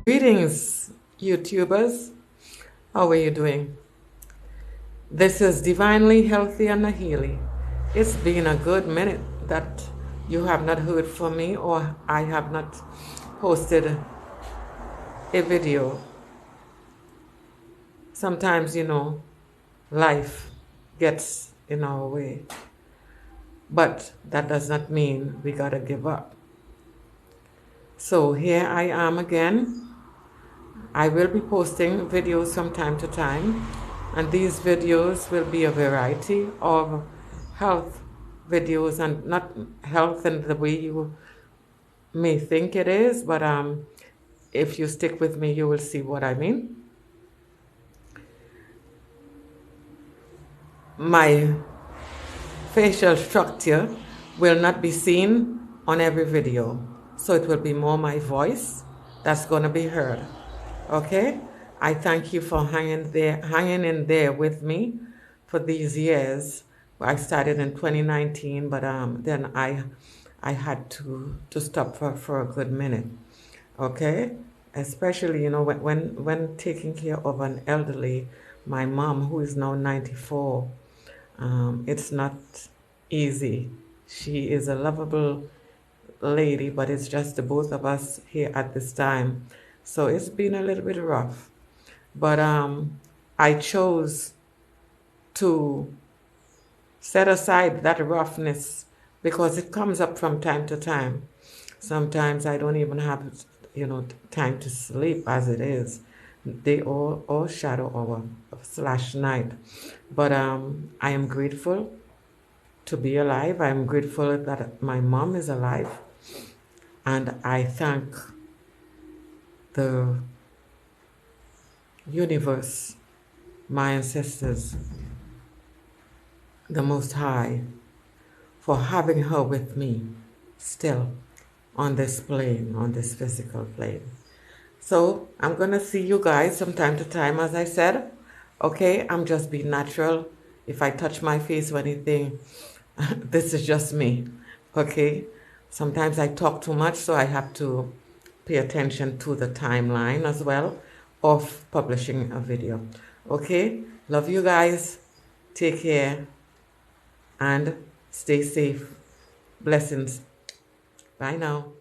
Greetings, YouTubers. How are you doing? This is Divinely Healthier Nahili. It's been a good minute that you have not heard from me or I have not posted a video. Sometimes, life gets in our way. But that does not mean we gotta give up. So here I am again. I will be posting videos from time to time, and these videos will be a variety of health videos, and not health in the way you may think it is, but if you stick with me, you will see what I mean. My facial structure will not be seen on every video, so it will be more my voice that's going to be heard. Okay, I thank you for hanging in there with me for these years. I started in 2019, but then I had to stop for a good minute. Okay, especially when taking care of an elderly, my mom who is now 94. It's not easy. She is a lovable lady, but it's just the both of us here at this time. So it's been a little bit rough. But I chose to set aside that roughness because it comes up from time to time. Sometimes I don't even have, time to sleep as it is. They all shadow hour / night. But I am grateful to be alive. I'm grateful that my mom is alive. And I thank the universe, my ancestors, the Most High, for having her with me still on this plane, on this physical plane. So I'm going to see you guys from time to time, as I said. Okay, I'm just being natural. If I touch my face or anything, this is just me. Okay, sometimes I talk too much, so I have to pay attention to the timeline as well of publishing a video. Okay, love you guys. Take care and stay safe. Blessings. Bye now.